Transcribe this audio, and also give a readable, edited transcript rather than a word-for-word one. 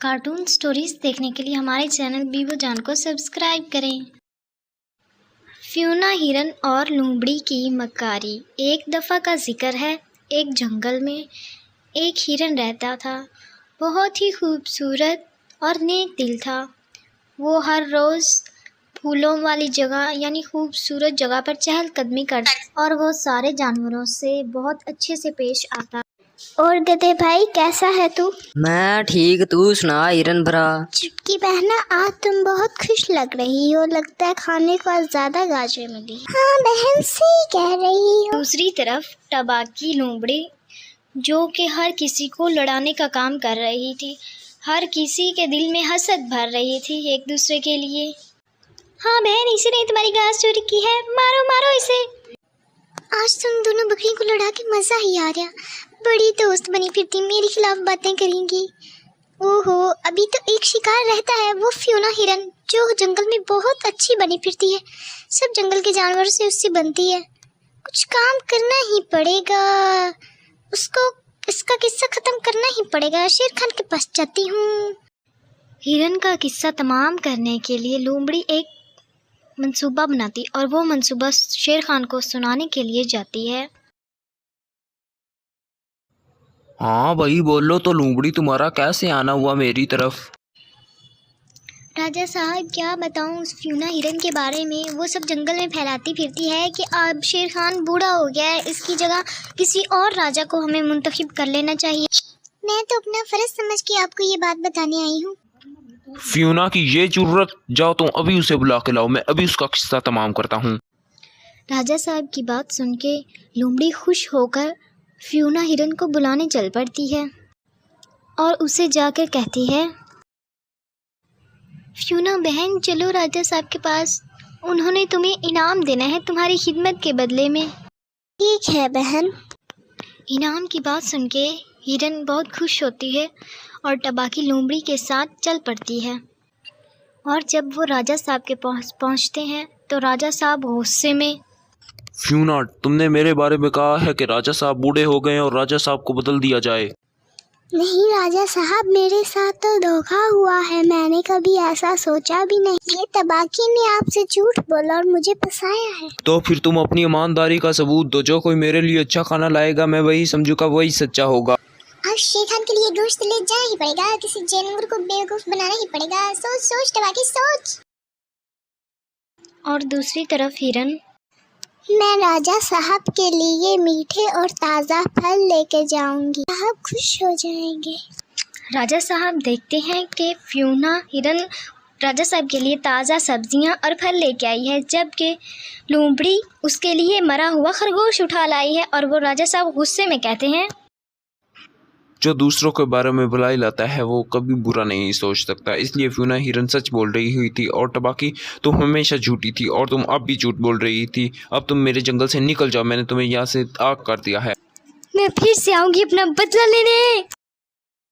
Cartoon stories देखने के लिए हमारे चैनल बीबो जान को सब्सक्राइब करें। फ्यूना हिरन और लोमड़ी की मक्कारी। एक दफ़ा का जिक्र है, एक जंगल में एक हिरन रहता था। बहुत ही खूबसूरत और नेक दिल था। वो हर रोज़ फूलों वाली जगह यानी खूबसूरत जगह पर चहलकदमी करता और वो सारे जानवरों से बहुत अच्छे से पेश आता। और गधे भाई, कैसा है तू? मैं ठीक, तू सुना हिरन भरा। चुटकी बहना, आज तुम बहुत खुश लग रही हो। लगता है खाने को आज ज्यादा गाजर मिली। हाँ बहन, सही कह रही हो। दूसरी तरफ टबाकी लोमड़ी, जो कि हर किसी को लड़ाने का काम कर रही थी, हर किसी के दिल में हसद भर रही थी एक दूसरे के लिए। हाँ बहन, इसी ने तुम्हारी घास चोरी की है, मारो मारो इसे। आज तुम दोनों बकरी को लड़ा के मजा ही आ गया। बड़ी दोस्त बनी फिरती, मेरे खिलाफ बातें करेंगी। ओहो, अभी तो एक शिकार रहता है, वो फ्यूना हिरन, जो जंगल में बहुत अच्छी बनी फिरती है। सब जंगल के जानवरों से उससे बनती है। कुछ काम करना ही पड़ेगा उसको, इसका किस्सा खत्म करना ही पड़ेगा। शेर खान के पास जाती हूँ। हिरन का किस्सा तमाम करने के लिए लोमड़ी एक मंसूबा बनाती और वो मंसूबा शेर खान को सुनाने के लिए जाती है। हाँ भाई बोलो तो, लोमड़ी तुम्हारा कैसे आना हुआ मेरी तरफ? राजा साहब, क्या बताऊं उस फ्यूना हिरन के बारे में। वो सब जंगल में फैलाती फिरती है कि अब शेर खान बूढ़ा हो गया है, इसकी जगह किसी और राजा को हमें मुंतखब कर लेना चाहिए। मैं तो अपना फर्ज समझ के आपको ये बात बताने आई हूँ। फ्यूना की ये जरूरत, जाओ तुम अभी उसे बुला के लाओ, मैं अभी उसका किस्सा तमाम करता हूँ। राजा साहब की बात सुन के लोमड़ी खुश होकर फ्यूना हिरन को बुलाने चल पड़ती है और उसे जाकर कहती है, फ्यूना बहन, चलो राजा साहब के पास, उन्होंने तुम्हें इनाम देना है तुम्हारी खिदमत के बदले में। ठीक है बहन। इनाम की बात सुन के हिरन बहुत खुश होती है और टबाकी लोमड़ी के साथ चल पड़ती है। और जब वो राजा साहब के पास पहुंचते हैं तो राजा साहब गुस्से में, फ्यूना, तुमने मेरे बारे में कहा है कि राजा साहब बूढ़े हो गए और राजा साहब को बदल दिया जाए। नहीं राजा साहब, मेरे साथ तो धोखा हुआ है, मैंने कभी ऐसा सोचा भी नहीं। ये तबाकी ने आपसे झूठ बोला और मुझे फंसाया है। तो फिर तुम अपनी ईमानदारी का सबूत दो। जो कोई मेरे लिए अच्छा खाना लाएगा मैं वही समझूंगा, वही सच्चा होगा। आज शेर खान के लिए गोश्त ले जाना ही पड़ेगा, किसी जानवर को बेवकूफ बनाना ही पड़ेगा। सोच सोच टबाकी, सोच। और दूसरी तरफ हिरन, मैं राजा साहब के लिए मीठे और ताज़ा फल लेके जाऊंगी, साहब खुश हो जाएंगे। राजा साहब देखते हैं कि फ्यूना हिरन राजा साहब के लिए ताज़ा सब्जियां और फल लेके आई है, जबकि लोमड़ी उसके लिए मरा हुआ खरगोश उठा लाई है। और वो राजा साहब गुस्से में कहते हैं, जो दूसरों के बारे में बुलाई लाता है वो कभी बुरा नहीं सोच सकता। इसलिए फ्यूना हिरन सच बोल रही हुई थी और टबाकी तुम हमेशा झूठी थी और तुम अब भी झूठ बोल रही थी। अब तुम मेरे जंगल से निकल जाओ, मैंने तुम्हें यहाँ से आग कर दिया है। मैं फिर से आऊंगी अपना बदला लेने।